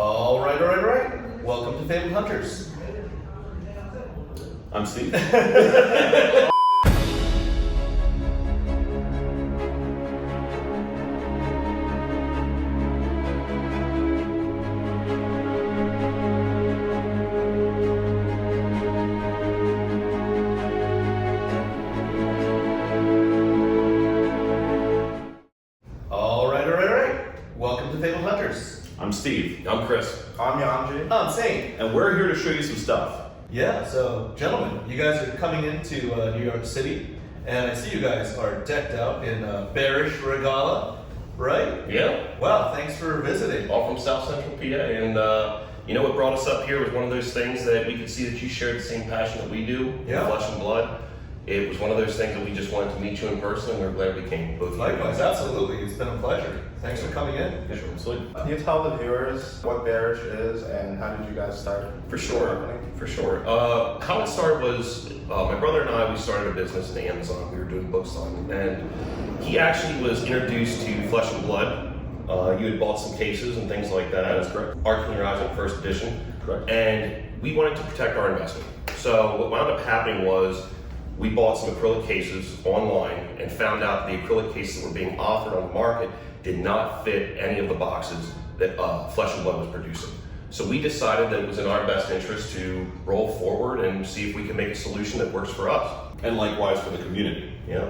All right. Welcome to FaBled Hunters. I'm Steve. All right. Welcome to FaBled Hunters. I'm Steve. I'm Chris. I'm Yuanji. I'm Saint. And we're here to show you some stuff. Yeah, so gentlemen, you guys are coming into New York City, and I see you guys are decked out in Bearish regala, right? Yeah. Wow, thanks for visiting. All from South Central PA. And you know what brought us up here was one of those things that we could see that you shared the same passion that we do, Yeah. flesh and blood. It was one of those things that we just wanted to meet you in person, and we're glad we came. Both of you. Likewise, absolutely. It's been a pleasure. Thanks for coming in. Yeah, sure. Absolutely. Can you tell the viewers what Bearish is and how did you guys start? For sure. How it started was my brother and I, we started a business in Amazon. We were doing books on it, and he actually was introduced to Flesh and Blood. You had bought some cases and things like that. That's correct. Arcane Rising, first edition. Correct. And we wanted to protect our investment. So what wound up happening was we bought some acrylic cases online and found out the acrylic cases that were being offered on the market did not fit any of the boxes that Flesh and Blood was producing. So we decided that it was in our best interest to roll forward and see if we can make a solution that works for us. And likewise for the community. Yeah.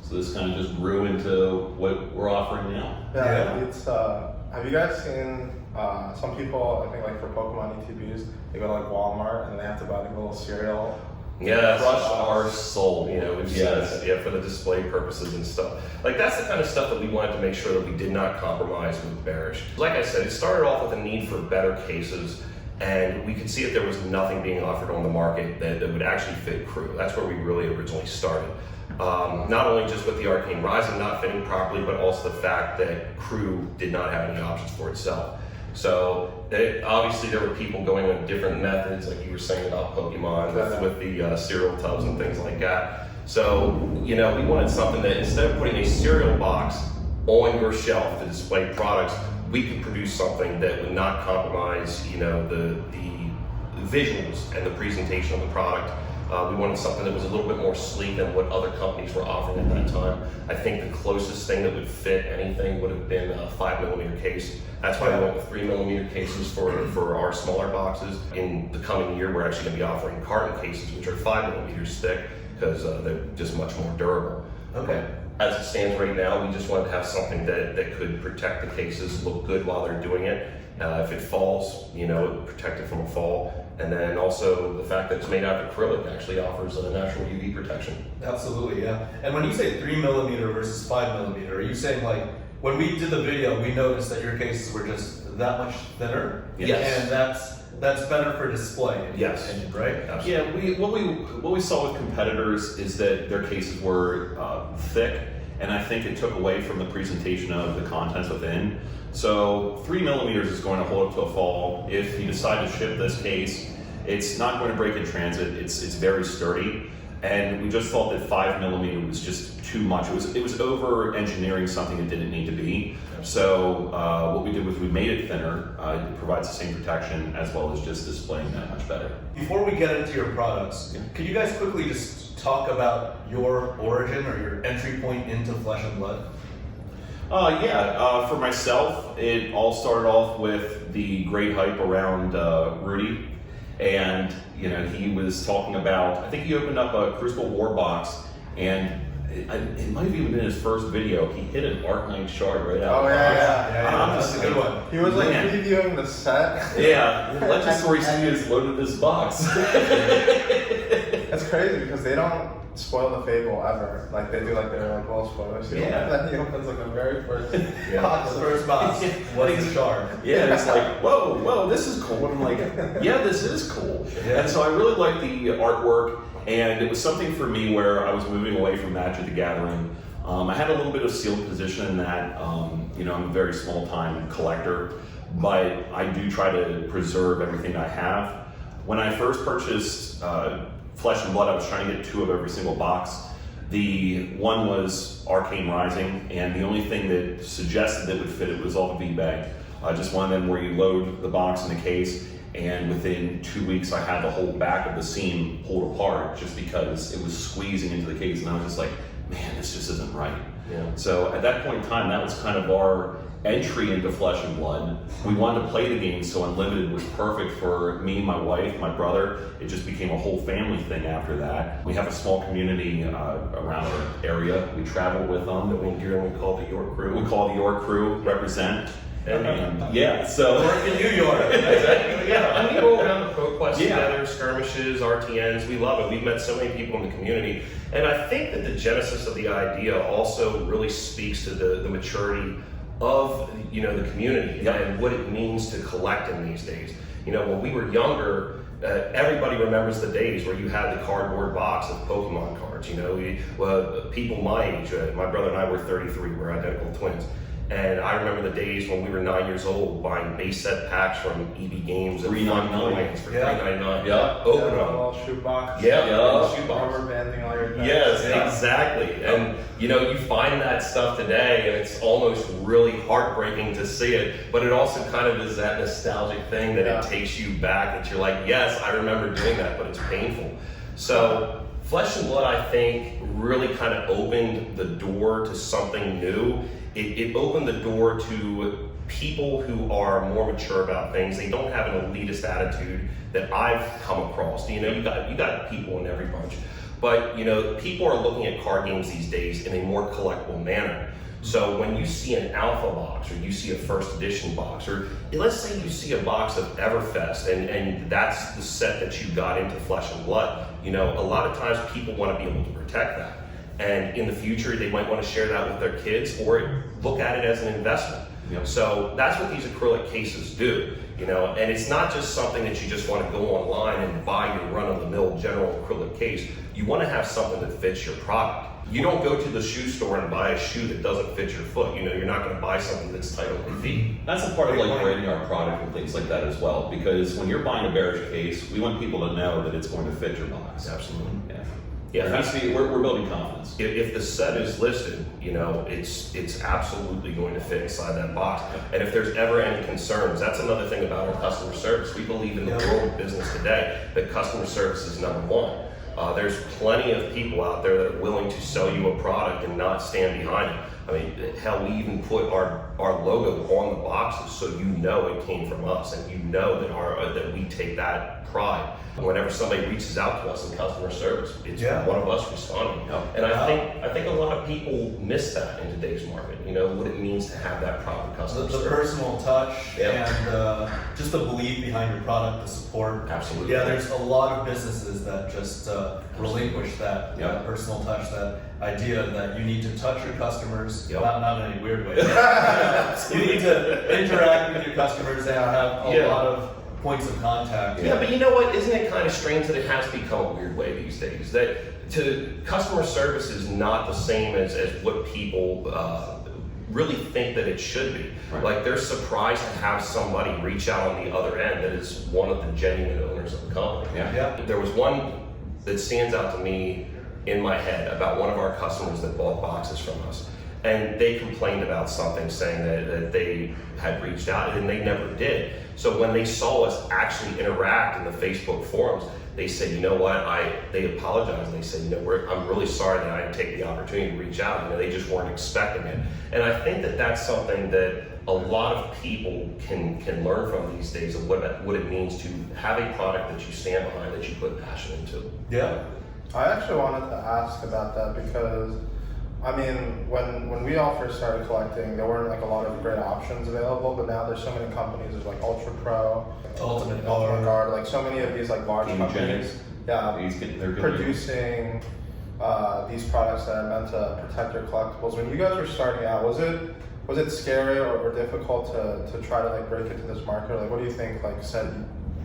So this kind of just grew into what we're offering now. Yeah, it's, have you guys seen, some people, I think like for Pokemon ETBs, they go to like Walmart and they have to buy like a little cereal. Yes. Crush our soul. You know, we've seen this, yeah, for the display purposes and stuff. Like that's the kind of stuff that we wanted to make sure that we did not compromise with Bearish. Like I said, it started off with a need for better cases, and we could see that there was nothing being offered on the market that would actually fit crew. That's where we really originally started. Not only just with the Arcane Rising not fitting properly, but also the fact that crew did not have any options for itself. So obviously there were people going on different methods, like you were saying about Pokemon with the cereal tubs and things like that. So, you know, we wanted something that instead of putting a cereal box on your shelf to display products, we could produce something that would not compromise, you know, the visuals and the presentation of the product. We wanted something that was a little bit more sleek than what other companies were offering at that time. I think the closest thing that would fit anything would have been a 5mm case. That's why we went with 3mm cases for our smaller boxes. In the coming year, we're actually going to be offering carton cases, which are 5mm thick, because they're just much more durable. Okay. As it stands right now, we just wanted to have something that could protect the cases, look good while they're doing it. If it falls, you know, it would protect it from a fall. And then also the fact that it's made out of acrylic actually offers a natural UV protection. Absolutely, yeah. And when you say 3mm versus 5mm, are you saying like, when we did the video, we noticed that your cases were just that much thinner? Yes. And that's better for display, in Yes. your opinion, right? Absolutely. Yeah, what we saw with competitors is that their cases were thick, and I think it took away from the presentation of the contents within. So 3mm is going to hold up to a fall. If you decide to ship this case, it's not going to break in transit. It's very sturdy, and we just thought that 5mm was just too much. It was over engineering something it didn't need to be. So what we did was we made it thinner. It provides the same protection as well as just displaying that much better. Before we get into your products, could you guys quickly just talk about your origin or your entry point into Flesh and Blood? For myself, it all started off with the great hype around Rudy, and you know, he was talking about, I think he opened up a Crucible War box, and it might have even been his first video. He hit an Arcanine shard right out. Oh yeah. That's a good one. He was like previewing the set. Yeah, Legend Story Studios loaded this box. That's crazy because they don't spoil the Fable ever. Like they do like their like little spoilers. Yeah. Then he opens like the very first box. The first box was the shard. Yeah, it's like, whoa, this is cool. And I'm like, yeah, this is cool. Yeah. And so I really liked the artwork, and it was something for me where I was moving away from Magic the Gathering. I had a little bit of sealed position in that, you know, I'm a very small time collector, but I do try to preserve everything I have. When I first purchased Flesh and Blood, I was trying to get 2 of every single box. The one was Arcane Rising, and the only thing that suggested that would fit it was all the V-Bag. just one of them where you load the box in the case, and within 2 weeks I had the whole back of the seam pulled apart just because it was squeezing into the case, and I was just like, man, this just isn't right. Yeah. So at that point in time, that was kind of our entry into Flesh and Blood. We wanted to play the game, so Unlimited was perfect for me, my wife, my brother. It just became a whole family thing after that. We have a small community around our area. We travel with them. We call the York Crew. We call the York Crew, represent. And yeah, so Work in New York. Yeah, I mean, we go around the ProQuest together, skirmishes, RTNs. We love it. We've met so many people in the community, and I think that the genesis of the idea also really speaks to the maturity of the community and what it means to collect in these days. When we were younger, everybody remembers the days where you had the cardboard box of Pokemon cards. People my age, my brother and I were 33, we're identical twins. And I remember the days when we were 9 years old buying base set packs from EB Games and $3.99 for $3.99. Yeah. Open them. Little shoebox. Yeah. Shoebox. Rubber banding all your Yes, exactly. And you find that stuff today, and it's almost really heartbreaking to see it. But it also kind of is that nostalgic thing that it takes you back. That you're like, yes, I remember doing that, but it's painful. So Flesh and Blood, I think, really kind of opened the door to something new. It opened the door to people who are more mature about things. They don't have an elitist attitude that I've come across. You got people in every bunch, but people are looking at card games these days in a more collectible manner. So when you see an alpha box, or you see a first edition box, or let's say you see a box of Everfest, and that's the set that you got into Flesh and Blood, a lot of times people want to be able to protect that. And in the future, they might want to share that with their kids or look at it as an investment. Yep. So that's what these acrylic cases do, and it's not just something that you just want to go online and buy your run-of-the-mill general acrylic case. You want to have something that fits your product. You don't go to the shoe store and buy a shoe that doesn't fit your foot. You're not going to buy something that's tight on your feet. that's a part of branding our product and things like that as well. Because when you're buying a Bearish case, we want people to know that it's going to fit your box. Absolutely. Yeah, we're building confidence. If the set is listed, it's absolutely going to fit inside that box. And if there's ever any concerns, that's another thing about our customer service. We believe in the world of business today that customer service is number one. There's plenty of people out there that are willing to sell you a product and not stand behind it. I mean, hell, we even put our logo on the boxes so it came from us, and that we take that pride. Whenever somebody reaches out to us in customer service, it's one of us responding. And I think a lot of people miss that in today's market. What it means to have that proper customer service. The personal touch and just the belief behind your product, the support. Absolutely. Yeah, there's a lot of businesses that just relinquish that personal touch, that idea that you need to touch your customers, not in any weird way. You need to interact with your customers and have a lot of points of contact. Yeah, but you know what? Isn't it kind of strange that it has become a weird way these days? That customer service is not the same as what people really think that it should be. Right. Like, they're surprised to have somebody reach out on the other end that is one of the genuine owners of the company. There was one that stands out to me in my head about one of our customers that bought boxes from us. And they complained about something, saying that they had reached out, and they never did. So when they saw us actually interact in the Facebook forums, they said, they apologized, and they said, I'm really sorry that I didn't take the opportunity to reach out. They just weren't expecting it. And I think that that's something that a lot of people can learn from these days, of what it means to have a product that you stand behind, that you put passion into. Yeah. I actually wanted to ask about that because, when we all first started collecting, there weren't a lot of great options available, but now there's so many companies. There's Ultra Pro, Ultimate Guard, so many of these large companies, they're producing these products that are meant to protect your collectibles. When you guys were starting out, was it scary or difficult to try to break into this market? What do you think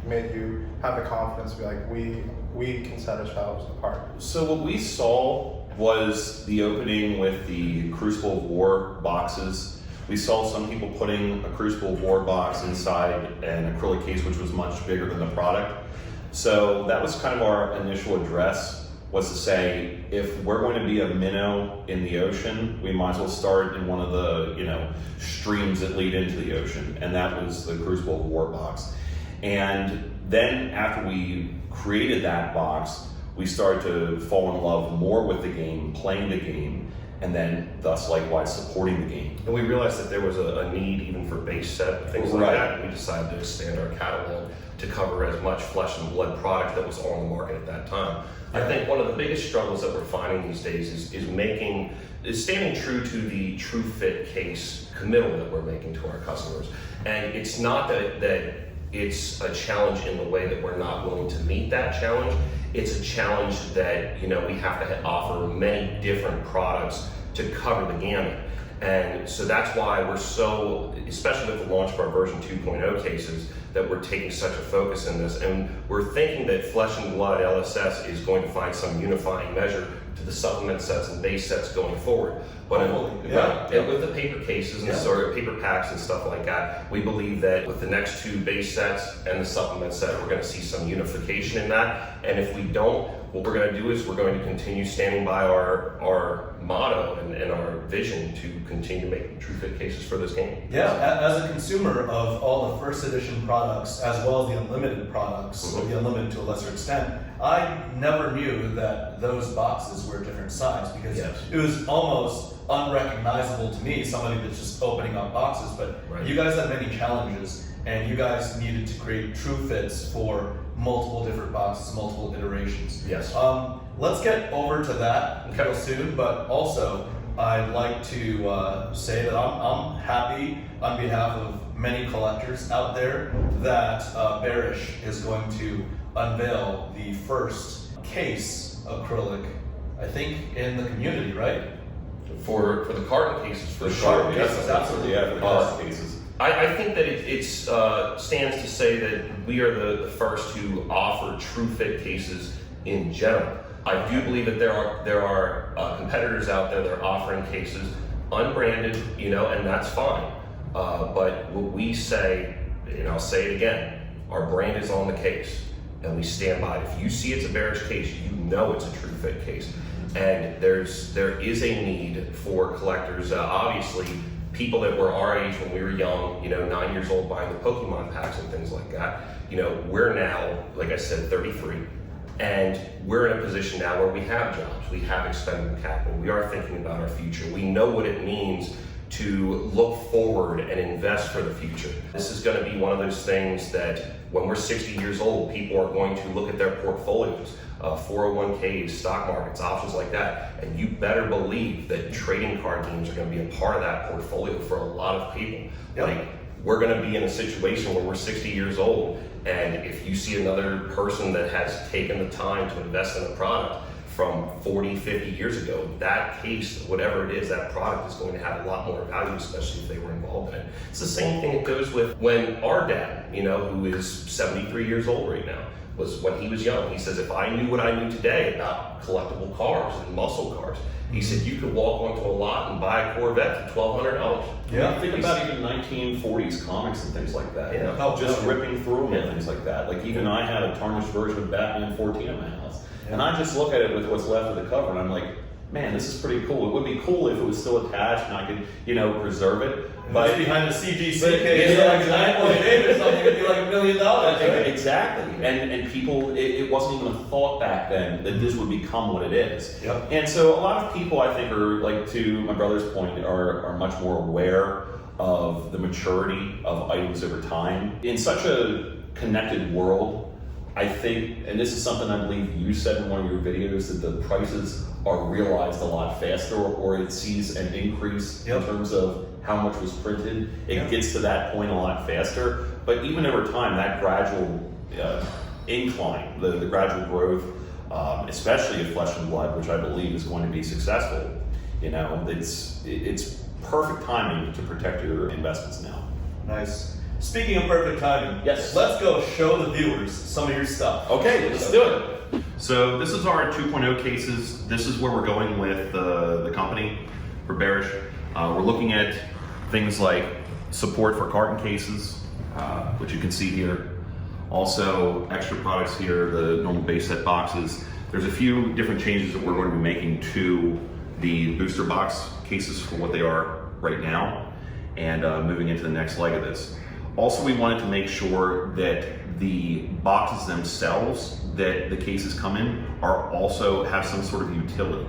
made you have the confidence to be we can set ourselves apart? So what we saw was the opening with the Crucible of War boxes. We saw some people putting a Crucible of War box inside an acrylic case, which was much bigger than the product. So that was kind of our initial address was to say, if we're going to be a minnow in the ocean, we might as well start in one of the, you know, streams that lead into the ocean, and that was the Crucible of War box. And then after we created that box, we started to fall in love more with the game, playing the game, and then thus likewise supporting the game. And we realized that there was a need even for base set and things like that, and we decided to expand our catalog to cover as much flesh and blood product that was on the market at that time. I think one of the biggest struggles that we're finding these days is standing true to the true fit case committal that we're making to our customers. And it's not that it's a challenge in the way that we're not willing to meet that challenge. It's a challenge that, you know, we have to offer many different products to cover the gamut. And so that's why we're so, especially with the launch of our version 2.0 cases, that we're taking such a focus in this. And we're thinking that Flesh and Blood LSS is going to find some unifying measure to the supplement sets and base sets going forward. But with the paper cases and sort of paper packs and stuff like that, we believe that with the next two base sets and the supplement set, we're going to see some unification in that. And if we don't, what we're going to do is we're going to continue standing by our motto and our vision to continue making true fit cases for this game. Yeah, as a consumer of all the first edition products, as well as the unlimited products, or the unlimited to a lesser extent, I never knew that those boxes were different size, because it was almost unrecognizable to me, somebody that's just opening up boxes. But you guys had many challenges, and you guys needed to create true fits for multiple different boxes, multiple iterations. Yes. Let's get over to that real soon, but also I'd like to say that I'm happy on behalf of many collectors out there that Bearish is going to unveil the first case acrylic, I think, in the community, right? For the carton cases, for sure. Yes, absolutely. Yeah, for the carton cases. I think that it stands to say that we are the first to offer true fit cases in general. I do believe that there are competitors out there that are offering cases unbranded, you know, and that's fine. But what we say, and I'll say it again, our brand is on the case, and we stand by it. If you see it's a Bearish case, you know it's a true fit case. And there is a need for collectors, obviously, people that were our age when we were young, you know, 9 years old, buying the Pokemon packs and things like that. You know, we're now, like I said, 33, and we're in a position now where we have jobs, we have expendable capital, we are thinking about our future, we know what it means to look forward and invest for the future. This is going to be one of those things that when we're 60 years old, people are going to look at their portfolios, 401ks, stock markets, options like that, and you better believe that trading card games are going to be a part of that portfolio for a lot of people. Like, we're going to be in a situation where we're 60 years old, and if you see another person that has taken the time to invest in a product from 40, 50 years ago, that case, whatever it is, that product is going to have a lot more value, especially if they were involved in it. It's the same thing that goes with when our dad, you know, who is 73 years old right now, was when he was young. He says, if I knew what I knew today about collectible cars and muscle cars, he said, you could walk onto a lot and buy a Corvette for $1,200. Yeah, think about even 1940s comics and things like that. Yeah. Just ripping through them and things like that. Like, even I had a tarnished version of Batman 14 in my house. And I just look at it with what's left of the cover, and I'm like, man, this is pretty cool. It would be cool if it was still attached and I could, you know, preserve it. But behind the CGC case, like an iPhone game or something, it'd be like $1 million. Right? Exactly. And people, it wasn't even a thought back then that this would become what it is. Yep. And so a lot of people, I think, are, like, to my brother's point, are much more aware of the maturity of items over time. In such a connected world, I think, and this is something I believe you said in one of your videos, that the prices are realized a lot faster, or it sees an increase in terms of how much was printed. It gets to that point a lot faster. But even over time, that gradual incline, the gradual growth, especially of Flesh and Blood, which I believe is going to be successful, you know, it's perfect timing to protect your investments now. Nice. Speaking of perfect timing, yes, let's go show the viewers some of your stuff. Okay, let's do it. So this is our 2.0 cases. This is where we're going with the company for Bearish. We're looking at things like support for carton cases, which you can see here. Also, extra products here, the normal base set boxes. There's a few different changes that we're going to be making to the booster box cases for what they are right now, and moving into the next leg of this. Also, we wanted to make sure that the boxes themselves that the cases come in are also have some sort of utility.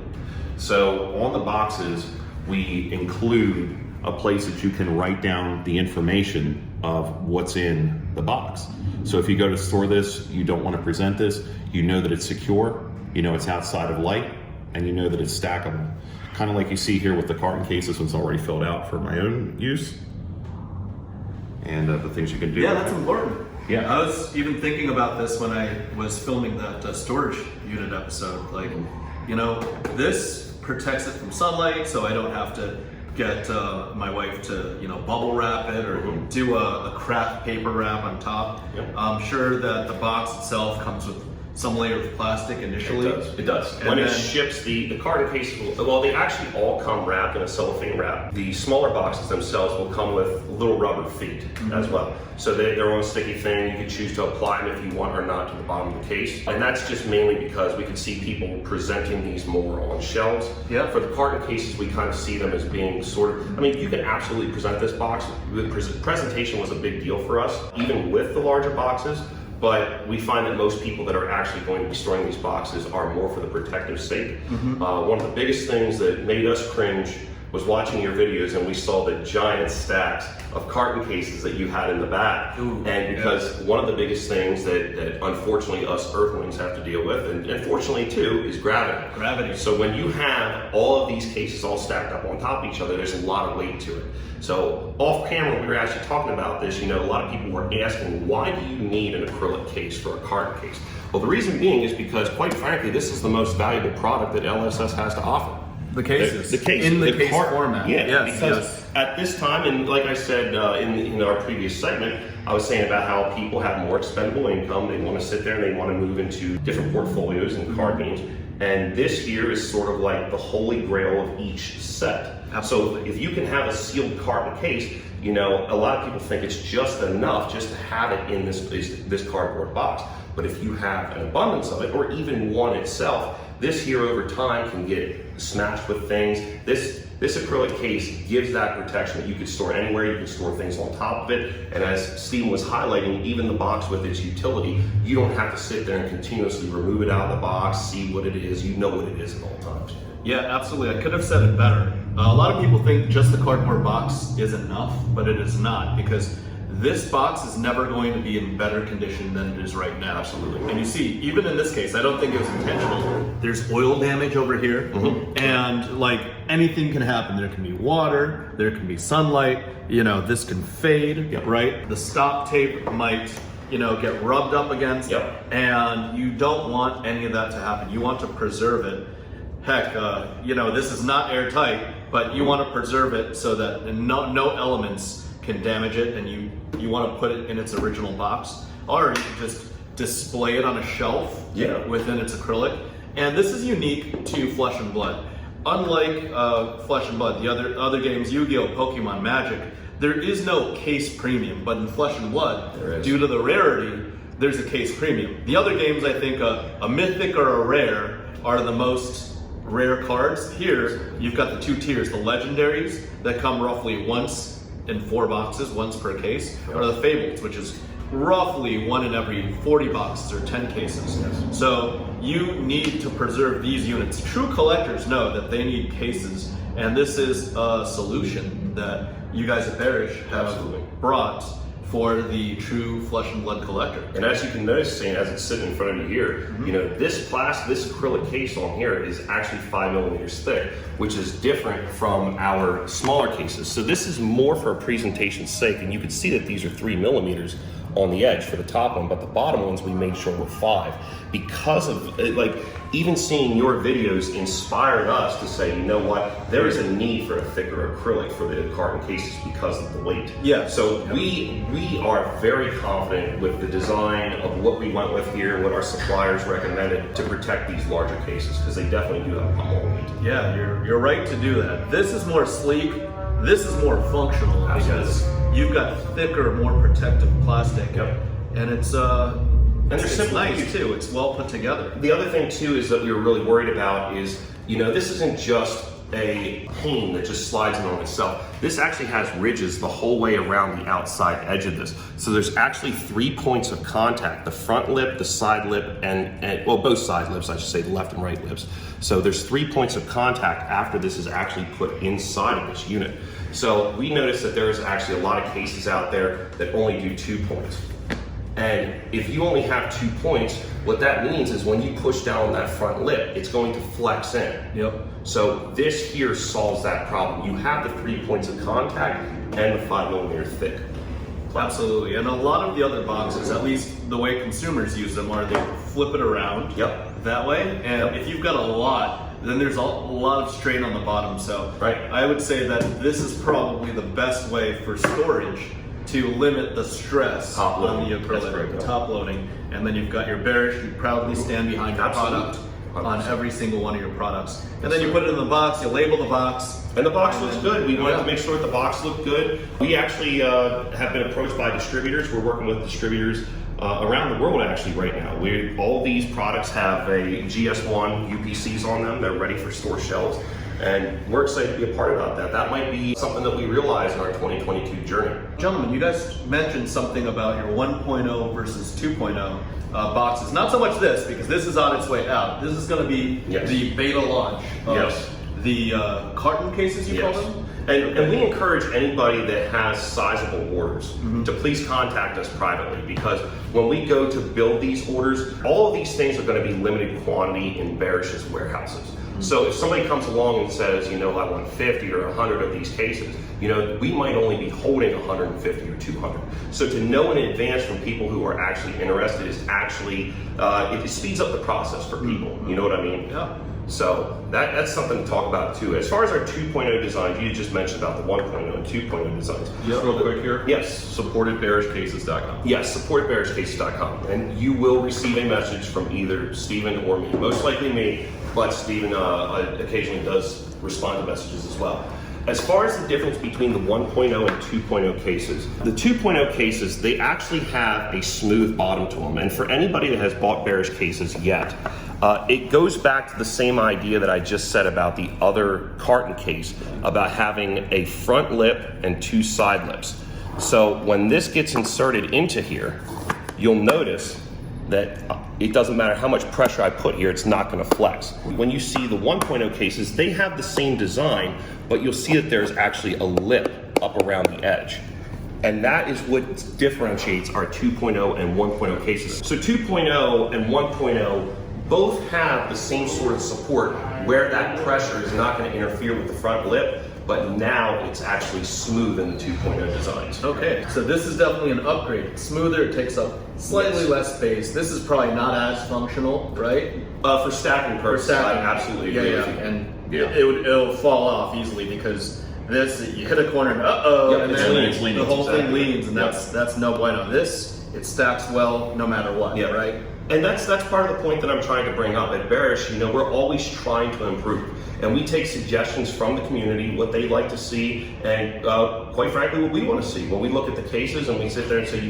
So on the boxes, we include a place that you can write down the information of what's in the box. So if you go to store this, you don't want to present this, you know that it's secure, you know it's outside of light, and you know that it's stackable. Kind of like you see here with the carton case. This one's already filled out for my own use. And the things you can do. Yeah, that's important. Yeah. I was even thinking about this when I was filming that storage unit episode. Like, you know, this protects it from sunlight, so I don't have to get my wife to, you know, bubble wrap it or do a craft paper wrap on top. Yep. I'm sure that the box itself comes with some layer of plastic initially. It does. And When it then- ships, the carton cases will, well, they actually all come wrapped in a cellophane wrap. The smaller boxes themselves will come with little rubber feet as well. So they're on a sticky thing. You can choose to apply them if you want or not to the bottom of the case. And that's just mainly because we can see people presenting these more on shelves. Yeah. For the carton cases, we kind of see them as being sort of, I mean, you can absolutely present this box. The presentation was a big deal for us, even with the larger boxes. But we find that most people that are actually going to be storing these boxes are more for the protective sake. One of the biggest things that made us cringe was watching your videos, and we saw the giant stacks of carton cases that you had in the back. Ooh, and because one of the biggest things that unfortunately us earthlings have to deal with, and fortunately too, is gravity. Gravity. So when you have all of these cases all stacked up on top of each other, there's a lot of weight to it. So off camera, we were actually talking about this. You know, a lot of people were asking, why do you need an acrylic case for a carton case? Well, the reason being is because, quite frankly, this is the most valuable product that LSS has to offer. The cases. The case. In the the case cart- format. Yeah, Yes, because yes. at this time, and like I said in our previous segment, I was saying about how people have more expendable income. They want to sit there and they want to move into different portfolios and card games. And this here is sort of like the holy grail of each set. Absolutely. So if you can have a sealed carton case, you know, a lot of people think it's just enough just to have it in this cardboard box. But if you have an abundance of it, or even one itself, this here over time can get smashed with things. This acrylic case gives that protection that you can store anywhere. You can store things on top of it. And as Stephen was highlighting, even the box with its utility, you don't have to sit there and continuously remove it out of the box, see what it is. You know what it is at all times. Yeah, absolutely. I could have said it better. A lot of people think just the cardboard box is enough, but it is not, because this box is never going to be in better condition than it is right now. Absolutely. And you see, even in this case, I don't think it was intentional. There's oil damage over here, and like anything can happen. There can be water, there can be sunlight, you know, this can fade, right? The stop tape might, you know, get rubbed up against, and you don't want any of that to happen. You want to preserve it. Heck, you know, this is not airtight, but you want to preserve it so that no elements can damage it, and you want to put it in its original box, or you can just display it on a shelf within its acrylic. And this is unique to Flesh and Blood. Unlike Flesh and Blood, the other games, Yu-Gi-Oh!, Pokemon, Magic, there is no case premium, but in Flesh and Blood, due to the rarity, there's a case premium. The other games, I think a mythic or a rare are the most rare cards. Here, you've got the two tiers, the legendaries that come roughly once in 4 boxes, once per case, or the FaBled, which is roughly 1 in every 40 boxes or 10 cases. So you need to preserve these units. True collectors know that they need cases, and this is a solution that you guys at Bearish have brought for the true Flesh and Blood collector. And as you can notice, Shane, as it's sitting in front of you here, you know, this acrylic case on here is actually 5 millimeters thick, which is different from our smaller cases. So this is more for presentation's sake, and you can see that these are 3 millimeters on the edge for the top one, but the bottom ones we made sure were 5, because of like even seeing your videos inspired us to say, you know what, there is a need for a thicker acrylic for the carton cases because of the weight. So we are very confident with the design of what we went with here, what our suppliers recommended to protect these larger cases, because they definitely do have a more weight. Yeah, you're right to do that. This is more sleek. This is more functional because you've got thicker, more protective plastic, and it's And they're It's simple to nice use. too. It's well put together. The other thing too is that we were really worried about is, this isn't just a pane that just slides in on itself. This actually has ridges the whole way around the outside edge of this. So there's actually 3 points of contact: the front lip, the side lip, and well, both side lips, I should say, the left and right lips. So there's 3 points of contact after this is actually put inside of this unit. So we noticed that there's actually a lot of cases out there that only do 2 points. And if you only have 2 points, what that means is when you push down on that front lip, it's going to flex in. Yep. So this here solves that problem. You have the 3 points of contact and the 5mm thick. Absolutely. And a lot of the other boxes, at least the way consumers use them, are they flip it around that way. And if you've got a lot, then there's a lot of strain on the bottom. So I would say that this is probably the best way for storage to limit the stress on the acrylic, top loading. And then you've got your Bearish, you proudly stand behind your product on every single one of your products. And then you put it in the box, you label the box. And the box looks good. We wanted to make sure that the box looked good. We actually have been approached by distributors. We're working with distributors around the world actually right now. All these products have a GS1 UPCs on them. They're ready for store shelves. And we're excited to be a part of that. That might be something that we realize in our 2022 journey. Gentlemen, you guys mentioned something about your 1.0 versus 2.0 boxes. Not so much this, because this is on its way out. This is going to be the beta launch of the carton cases, you call them? And we encourage anybody that has sizable orders to please contact us privately, because when we go to build these orders, all of these things are going to be limited quantity in Bearish's warehouses. So if somebody comes along and says, I want 50 or 100 of these cases, we might only be holding 150 or 200. So to know in advance from people who are actually interested is actually, it speeds up the process for people. You know what I mean? Yeah. So that's something to talk about too. As far as our 2.0 designs, you just mentioned about the 1.0 and 2.0 designs. Just real quick here. Yes. Supportedbearishcases.com. Yes, supportbearishcases.com. And you will receive a message from either Steven or me. Most likely me, but Steven occasionally does respond to messages as well. As far as the difference between the 1.0 and 2.0 cases, the 2.0 cases, they actually have a smooth bottom to them. And for anybody that has bought Bearish cases yet, it goes back to the same idea that I just said about the other carton case, about having a front lip and 2 side lips. So when this gets inserted into here, you'll notice that it doesn't matter how much pressure I put here, it's not going to flex. When you see the 1.0 cases, they have the same design, but you'll see that there's actually a lip up around the edge. And that is what differentiates our 2.0 and 1.0 cases. So 2.0 and 1.0 both have the same sort of support where that pressure is not going to interfere with the front lip, but now it's actually smooth in the 2.0 designs. Okay, so this is definitely an upgrade. It's smoother, it takes up slightly less space. This is probably not as functional, right? For stacking purposes, I absolutely agree with you. And it'll fall off easily, because this, you hit a corner and and then the whole thing leans, and that's no bueno. This, it stacks well no matter what, right? And that's part of the point that I'm trying to bring up. At Bearish, we're always trying to improve. And we take suggestions from the community, what they like to see, and quite frankly, what we want to see. When we look at the cases and we sit there and say,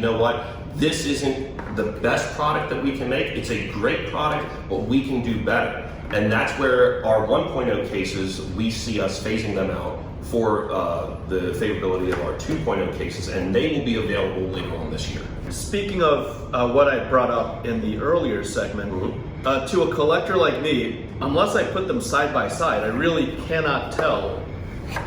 this isn't the best product that we can make. It's a great product, but we can do better. And that's where our 1.0 cases, we see us phasing them out for the favorability of our 2.0 cases, and they will be available later on this year. Speaking of what I brought up in the earlier segment, to a collector like me, unless I put them side by side, I really cannot tell.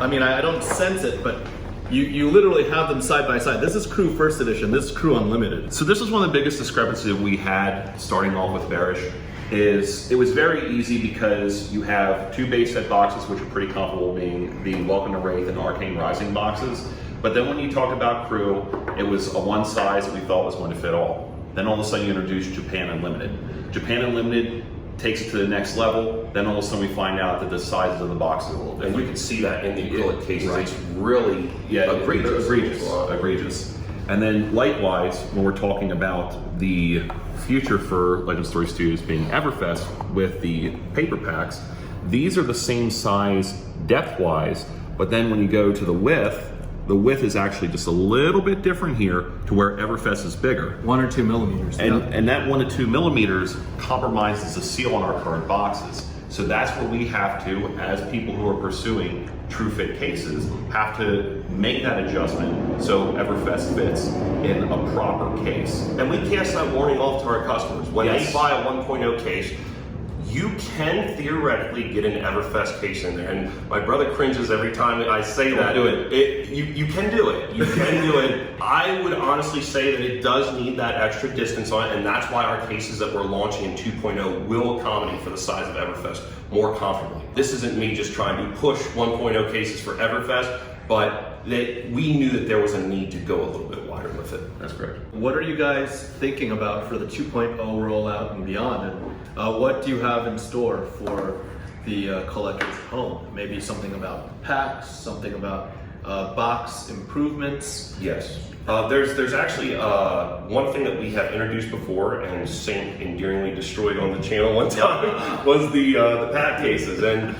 I mean, I don't sense it, but you literally have them side by side. This is Crew First Edition, this is Crew Unlimited. So this is one of the biggest discrepancies that we had starting off with Bearish. Is it was very easy because you have 2 base set boxes, which are pretty comfortable, being the Welcome to Wraith and Arcane Rising boxes. But then when you talked about Crew, it was a one size that we thought was going to fit all. Then all of a sudden you introduced Japan Unlimited. Japan Unlimited takes it to the next level. Then all of a sudden we find out that the sizes of the boxes are a little different. And you can see that in the acrylic cases. It's really egregious. And then likewise, when we're talking about the future for Legend Story Studios being Everfest with the paper packs, these are the same size depth-wise, but then when you go to the width, The width is actually just a little bit different here to where Everfest is bigger. 1 or 2 millimeters. And that 1 to 2 millimeters compromises the seal on our current boxes. So that's where we have to, as people who are pursuing true fit cases, have to make that adjustment so Everfest fits in a proper case. And we cast that warning off to our customers. When Yes. they buy a 1.0 case, you can theoretically get an Everfest case in there. And my brother cringes every time I say that. do it. You can do it. You can do it. I would honestly say that it does need that extra distance on it, and that's why our cases that we're launching in 2.0 will accommodate for the size of Everfest more comfortably. This isn't me just trying to push 1.0 cases for Everfest, but we knew that there was a need to go a little bit wider with it. That's correct. What are you guys thinking about for the 2.0 rollout and beyond? And what do you have in store for the collectors at home? Maybe something about packs, something about box improvements. Yes. There's actually one thing that we have introduced before and Saint endearingly destroyed on the channel one time was the pack cases, and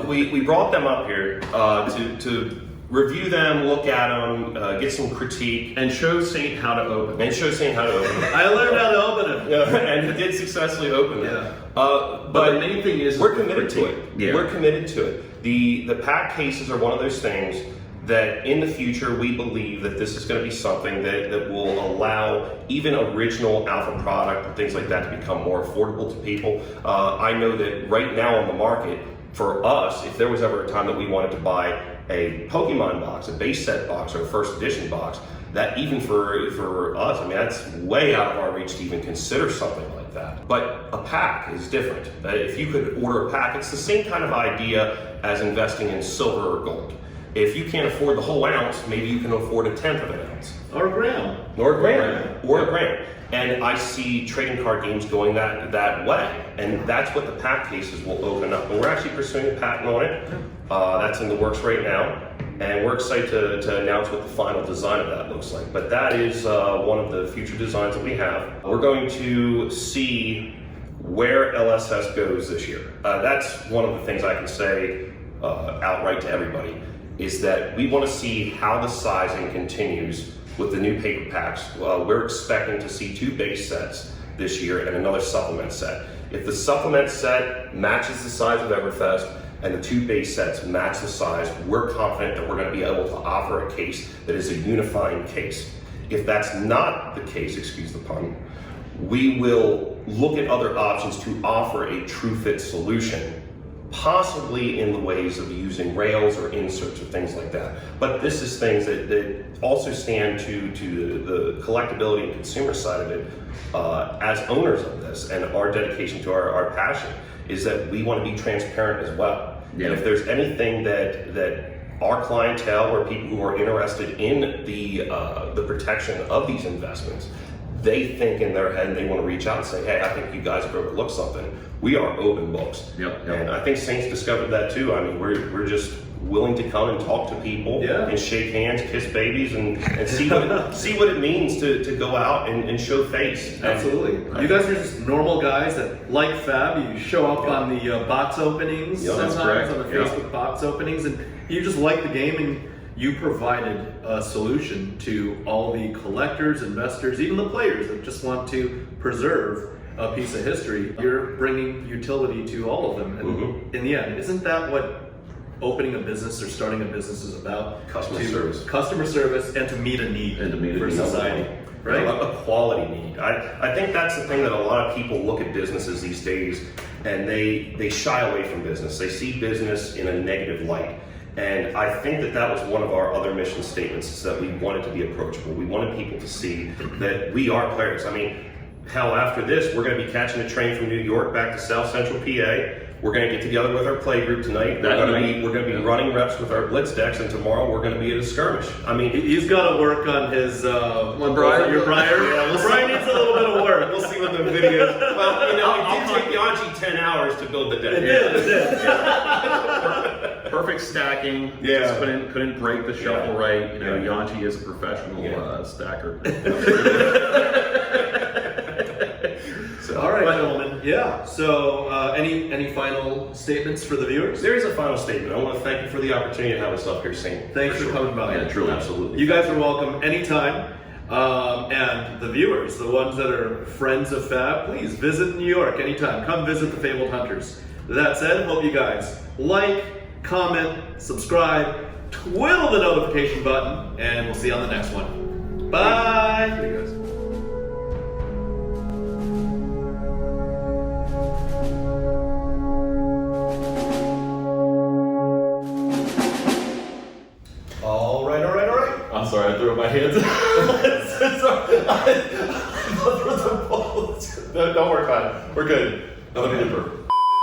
we brought them up here to review them, look at them, get some critique, And show Saint how to open. and show Saint how to open them. I learned how to open it. Yeah, and he did successfully open them. Yeah. But the main thing is we're committed to it. Yeah. We're committed to it. The pack cases are one of those things that in the future we believe that this is going to be something that will allow even original alpha product and things like that to become more affordable to people. I know that right now on the market, for us, if there was ever a time that we wanted to buy a Pokemon box, a base set box, or a first edition box, that even for us, I mean, that's way out of our reach to even consider something like that. But a pack is different. If you could order a pack, it's the same kind of idea as investing in silver or gold. If you can't afford the whole ounce, maybe you can afford 1/10 of an ounce. Or a gram. Or a gram. Or a gram. And I see trading card games going that way. And that's what the pack cases will open up. And we're actually pursuing a patent on it. That's in the works right now. And we're excited to announce what the final design of that looks like. But that is one of the future designs that we have. We're going to see where LSS goes this year. That's one of the things I can say outright to everybody, is that we want to see how the sizing continues with the new paper packs. We're expecting to see 2 base sets this year and another supplement set. If the supplement set matches the size of Everfest and the 2 base sets match the size, we're confident that we're going to be able to offer a case that is a unifying case. If that's not the case, excuse the pun, we will look at other options to offer a true fit solution, possibly in the ways of using rails or inserts or things like that. But this is things that also stand to the collectability and consumer side of it. As owners of this, and our dedication to our passion is that we want to be transparent as well. Yeah. And if there's anything that our clientele or people who are interested in the protection of these investments, they think in their head and they want to reach out and say, hey, I think you guys have overlooked something. We are open books. Yep. And I think Saints discovered that too. I mean, we're just willing to come and talk to people and shake hands, kiss babies, and see what it means to go out and show face. Absolutely. You guys are just normal guys that like FaB. You show up on the box openings sometimes, correct. on the Facebook box openings, and you just like the game, and you provided a solution to all the collectors, investors, even the players that just want to preserve a piece of history. You're bringing utility to all of them. And in the end, isn't that what opening a business or starting a business is about? Customer service. Customer service, and to meet a need for society. Right? A quality need. I think that's the thing that a lot of people look at businesses these days and they shy away from business. They see business in a negative light. And I think that was one of our other mission statements, is that we wanted to be approachable. We wanted people to see that we are players. I mean, hell, after this, we're going to be catching a train from New York back to South Central PA. We're going to get together with our play group tonight. We're going to be running reps with our blitz decks, and tomorrow we're going to be at a skirmish. I mean, he's got to work on his your Briar. Yeah, Brian needs a little bit of work. We'll see what the videos. Well, you know, it did take Yuanji 10 hours to build the deck. It did. Perfect stacking. Yeah. Just couldn't break the shuffle right. You know, Yuanji is a professional stacker. So, all right, gentlemen. yeah. So, any final statements for the viewers? There is a final statement. I want to thank you for the opportunity to have us up here singing. Thanks for coming by. Yeah, truly, absolutely. You guys are welcome anytime. And the viewers, the ones that are friends of Fab, please visit New York anytime. Come visit the FaBled Hunters. That said, hope you guys like, comment, subscribe, twiddle the notification button, and we'll see you on the next one. Bye! See you guys. All right. I'm sorry, I threw up my hands. Don't worry about it. We're good. Another blooper.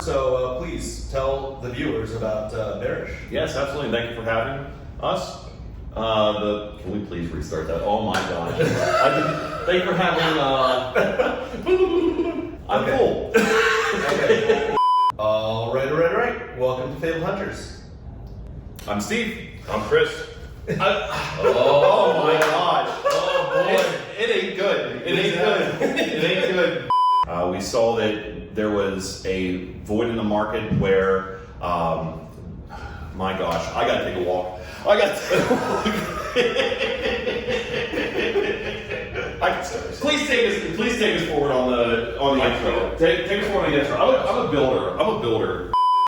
So please tell the viewers about Bearish. Yes, absolutely. Thank you for having us. Can we please restart that? Oh my gosh. Thank you for having. I'm Okay. full. Okay. All right. Welcome to FaBled Hunters. I'm Steve. I'm Chris. Oh my gosh. Oh boy. It ain't good. It ain't good. It ain't good. We saw that there was a void in the market where, my gosh, I gotta take a walk. I can start. Please take us forward on the intro. Take us forward on the intro. I'm a builder.